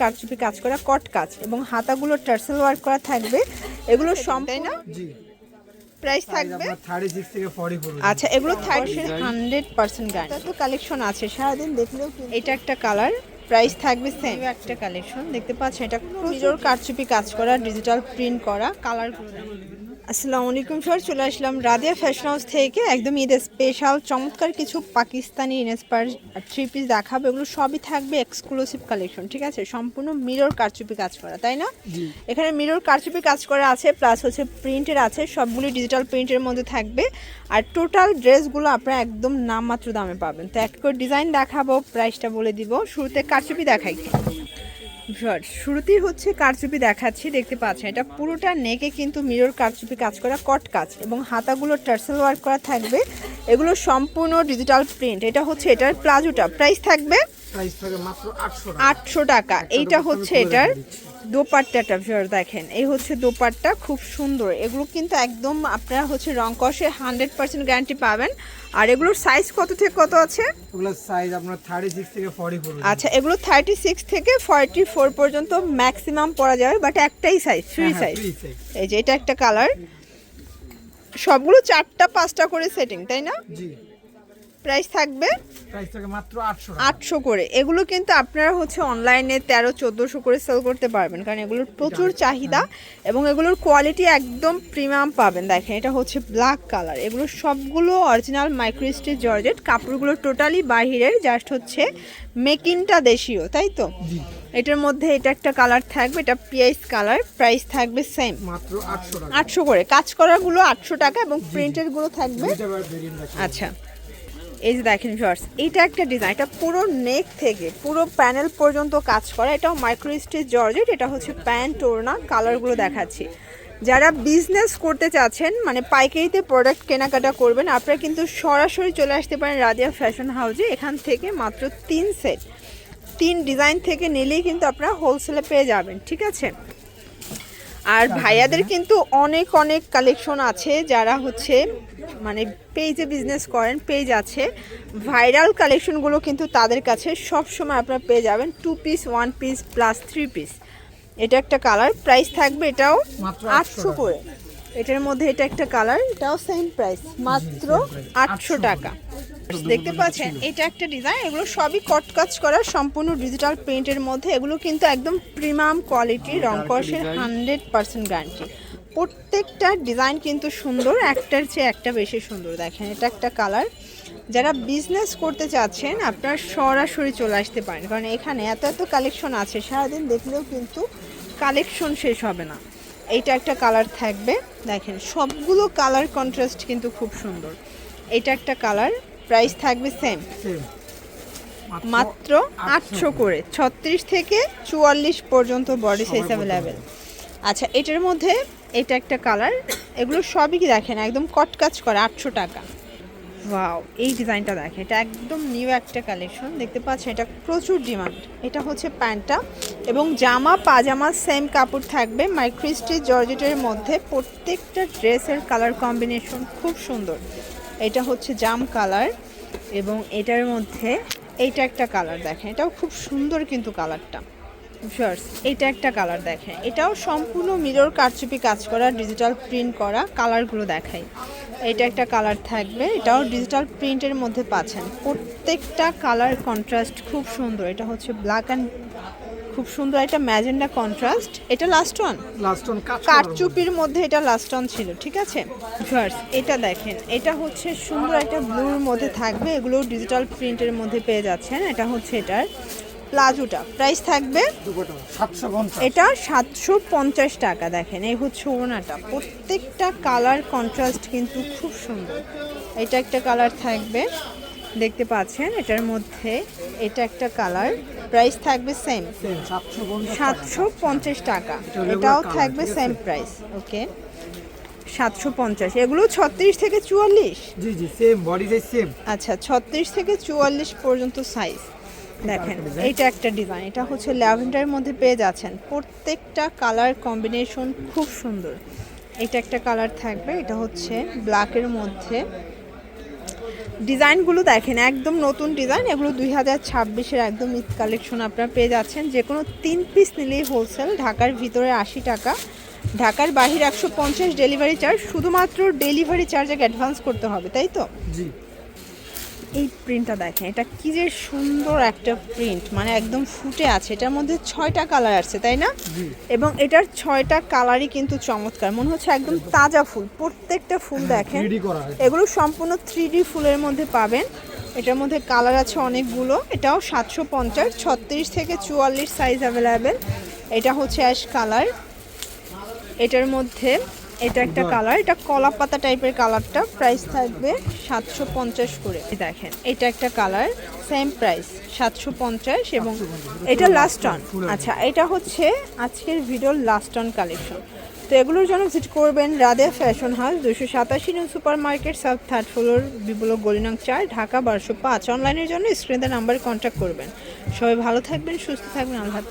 কারচুপি কাজ করা কট কাজ এবং হাতাগুলো টার্সেল ওয়ার্ক করা থাকবে। এগুলো সম্পূর্ণ জি প্রাইস থাকবে 36 থেকে 44। আচ্ছা, এগুলো 100% গ্যারান্টি। তো কালেকশন আছে সারাদিন দেখলেও। এটা একটা কালার, প্রাইস থাকবে সেম। একটা কালেকশন দেখতে পাচ্ছেন, এটা প্রচুর কারচুপি কাজ করা, ডিজিটাল প্রিন্ট করা, কালারগুলো। আসসালামু আলাইকুম স্যার, চলে আসলাম রাদিয়া ফ্যাশন হাউস থেকে। একদম ঈদের স্পেশাল চমৎকার কিছু পাকিস্তানি ইন্সপায়ার থ্রি পিস দেখাবো। এগুলো সবই থাকবে এক্সক্লুসিভ কালেকশন, ঠিক আছে? সম্পূর্ণ মিরর কারচুপি কাজ করা, তাই না? এখানে মিরর কারচুপি কাজ করা আছে, প্লাস হচ্ছে প্রিন্টের আছে, সবগুলি ডিজিটাল প্রিন্টের মধ্যে থাকবে। আর টোটাল ড্রেসগুলো আপনারা একদম নামমাত্র দামে পাবেন। তো এক করে ডিজাইন দেখাবো, প্রাইসটা বলে দিব। শুরুতে কারচুপি দেখাই। শুরুতেই হচ্ছে কারচুপি দেখাচ্ছি, দেখতে পাচ্ছেন এটা পুরোটা নেকে কিন্তু মিরর কারচুপি কাজ করা কট কাজ এবং হাতাগুলো টার্সেল ওয়ার্ক করা থাকবে। এগুলো সম্পূর্ণ ডিজিটাল প্রিন্ট। এটা হচ্ছে এটার প্লাজোটা, প্রাইস থাকবে মাত্র 800 টাকা। এইটা হচ্ছে এটার দোপাট্টাটা, দেখেন এই হচ্ছে দোপাট্টা, খুব সুন্দর। এগুলো কিন্তু একদম আপনারা হচ্ছে রং কষে 100% গ্যারান্টি পাবেন। আর এগুলোর সাইজ কত থেকে কত আছে? এগুলোর সাইজ আপনার 36 থেকে 44। আচ্ছা, এগুলো 36 থেকে 44 পর্যন্ত ম্যাক্সিমাম পরা যাবে, বাট একটাই সাইজ, ফ্রি সাইজ। এই যে এটা একটা কালার, সবগুলো 4টা 5টা করে সেটিং, তাই না? জি। প্রাইস থাকবে মাত্র 800 করে। এগুলো কিন্তু আপনারা হচ্ছে অনলাইনে 1300-1400 করে সেল করতে পারবেন, কারণ এগুলোর প্রচুর চাহিদা এবং এগুলোর কোয়ালিটি একদম প্রিমিয়াম পাবেন। দেখেন এটা হচ্ছে ব্ল্যাক কালার, এগুলো সবগুলো অরিজিনাল মাইক্রোস্টিচ জর্জেট। কাপড়গুলো টোটালি বাহিরের, জাস্ট হচ্ছে মেকিংটা দেশীয়, তাই তো? এটার মধ্যে এটা একটা কালার থাকবে, এটা পিএস কালার, প্রাইস থাকবে সেম মাত্র 800 করে। কাজ করাগুলো 800 টাকা এবং প্রিন্টের গুলো থাকবে। আচ্ছা, এই যে দেখেন ভিউয়ার্স, এটা একটা ডিজাইন, এটা পুরো নেক থেকে পুরো প্যানেল পর্যন্ত কাজ করা। এটাও মাইক্রোস্টিচ জর্জেট। এটা হচ্ছে প্যান্ট ওড়না, কালারগুলো দেখাচ্ছি। যারা বিজনেস করতে চাচ্ছেন, মানে পাইকারিতে প্রোডাক্ট কেনাকাটা করবেন, আপনারা কিন্তু সরাসরি চলে আসতে পারেন রাদিয়া ফ্যাশন হাউসে। এখান থেকে মাত্র 3 সেট 3 ডিজাইন থেকে নিলেই কিন্তু আপনারা হোলসেলে পেয়ে যাবেন, ঠিক আছে? আর ভাইয়াদের কিন্তু অনেক অনেক কালেকশন আছে। যারা হচ্ছে মানে পেজে বিজনেস করেন, পেজ আছে, ভাইরাল কালেকশনগুলো কিন্তু তাদের কাছে সব সময় আপনারা পেয়ে যাবেন। 2 পিস, 1 পিস প্লাস 3 পিস। এটা একটা কালার, প্রাইস থাকবে এটাও 800 করে। এটার মধ্যে এটা একটা কালার, এটাও সেম প্রাইস, মাত্র 800 টাকা। দেখতে পাচ্ছেন এটা একটা ডিজাইন, এগুলো সবই কট কাজ করা, সম্পূর্ণ ডিজিটাল প্রিন্টের মধ্যে। এগুলো কিন্তু একদম প্রিমিয়াম কোয়ালিটি, রং কষের 100% গ্যারান্টি। প্রত্যেকটা ডিজাইন কিন্তু সুন্দর, একটার চেয়ে একটা বেশি সুন্দর। দেখেন এটা একটা কালার। যারা বিজনেস করতে চাচ্ছেন আপনারা সরাসরি চলে আসতে পারেন, কারণ এখানে এত এত কালেকশন আছে, সারাদিন দেখলেও কিন্তু কালেকশন শেষ হবে না। এইটা একটা কালার থাকবে, দেখেন সবগুলো কালার কন্ট্রাস্ট কিন্তু খুব সুন্দর। এটা একটা কালার, প্রাইস থাকবে সেম, মাত্র 800 করে। 36 থেকে 44 পর্যন্ত বডি সাইজ অ্যাভেলেবেল। আচ্ছা, এটার মধ্যে এটা একটা কালার, এগুলো সবই কি দেখেন একদম কট কাজ করা, 800 টাকা। ওয়াও, এই ডিজাইনটা দেখেন, এটা একদম নিউ একটা কালেকশন, দেখতে পাচ্ছেন এটা প্রচুর ডিমান্ড। এটা হচ্ছে প্যান্টটা এবং জামা পাজামা সেম কাপড় থাকবে, মাইক্রোস্টিচ জর্জেটের মধ্যে। প্রত্যেকটা ড্রেসের কালার কম্বিনেশন খুব সুন্দর। এটা হচ্ছে জাম কালার এবং এটার মধ্যে এইটা একটা কালার, দেখেন এটাও খুব সুন্দর কিন্তু কালারটা। শার্টস, এটা একটা কালার দেখেন, এটাও সম্পূর্ণ মিরর কারচুপি কাজ করা, ডিজিটাল প্রিন্ট করা। কালারগুলো দেখাই। এটা একটা কালার থাকবে, এটাও ডিজিটাল প্রিন্টের মধ্যে পাচ্ছেন। প্রত্যেকটা কালার কন্ট্রাস্ট খুব সুন্দর। এটা হচ্ছে ব্ল্যাক অ্যান্ড খুব সুন্দর একটা ম্যাজেন্ডা কন্ট্রাস্ট। এটা লাস্ট ওয়ান কারচুপির মধ্যে, এটা লাস্ট ওয়ান ছিল, ঠিক আছে? শার্টস, এটা দেখেন, এটা হচ্ছে সুন্দর একটা ব্লুর মধ্যে থাকবে। এগুলো ডিজিটাল প্রিন্টের মধ্যে পেয়ে যাচ্ছেন। এটা হচ্ছে এটার প্লাজোটা, প্রাইস থাকবে এটা 750 টাকা। দেখেন এই হচ্ছে ওড়নাটা, প্রত্যেকটা কালার কন্ট্রাস্ট কিন্তু খুব সুন্দর। এটা একটা কালার থাকবে, দেখতে পাচ্ছেন এটার মধ্যে এটা একটা কালার, প্রাইস থাকবে সেম 750 টাকা। এটাও থাকবে সেম প্রাইস, ওকে 750। এগুলো 36 থেকে 44। জি জি, সেম বডি সাইজ সেম। আচ্ছা, 36 থেকে 44 পর্যন্ত সাইজ। দেখেন এইটা একটা ডিজাইন, এটা হচ্ছে ল্যাভেন্ডারের মধ্যে পেয়ে যাচ্ছেন। প্রত্যেকটা কালার কম্বিনেশন খুব সুন্দর। এটা একটা কালার থাকবে, এটা হচ্ছে ব্ল্যাকের মধ্যে। ডিজাইনগুলো দেখেন একদম নতুন ডিজাইন, এগুলো 2026-এর একদম ঈদ কালেকশন আপনারা পেয়ে যাচ্ছেন। যে কোনো 3 পিস নিলেই হোলসেল, ঢাকার ভিতরে 80 টাকা, ঢাকার বাহির 150 ডেলিভারি চার্জ। শুধুমাত্র ডেলিভারি চার্জ আগে অ্যাডভান্স করতে হবে, তাই তো? জি। এই প্রিন্টটা দেখেন, এটা কি যে সুন্দর একটা প্রিন্ট, মানে একদম ফুটে আছে। এটার মধ্যে 6টা কালার আছে, তাই না? এবং এটার 6টা কালারই কিন্তু চমৎকার, মনে হচ্ছে একদম তাজা ফুল। প্রত্যেকটা ফুল দেখেন, 3D করা আছে। এগুলো সম্পূর্ণ 3D ফুলের মধ্যে পাবেন। এটার মধ্যে কালার আছে অনেকগুলো। এটাও 750, 36 থেকে 44 সাইজ অ্যাভেলেবেল। এটা হচ্ছে অ্যাশ কালার। এটার মধ্যে এটা একটা কালার, এটা কলা পাতা টাইপের কালারটা, প্রাইস থাকবে 750 করে। দেখেন এটা একটা কালার, সেম প্রাইস 750। এবং এটা লাস্ট অন। আচ্ছা, এটা হচ্ছে আজকের ভিডিওর লাস্ট অন কালেকশন। তো এগুলোর জন্য ভিজিট করবেন রাদিয়া ফ্যাশন হাউস, 287 নং super market, south 3rd floor, Biplab গলি নং 4, ঢাকা 1205। অনলাইনের জন্য স্ক্রিনে নাম্বারে কন্ট্যাক্ট করবেন। সবাই ভালো থাকবেন, সুস্থ থাকবেন, আল্লাহ হাফেজ।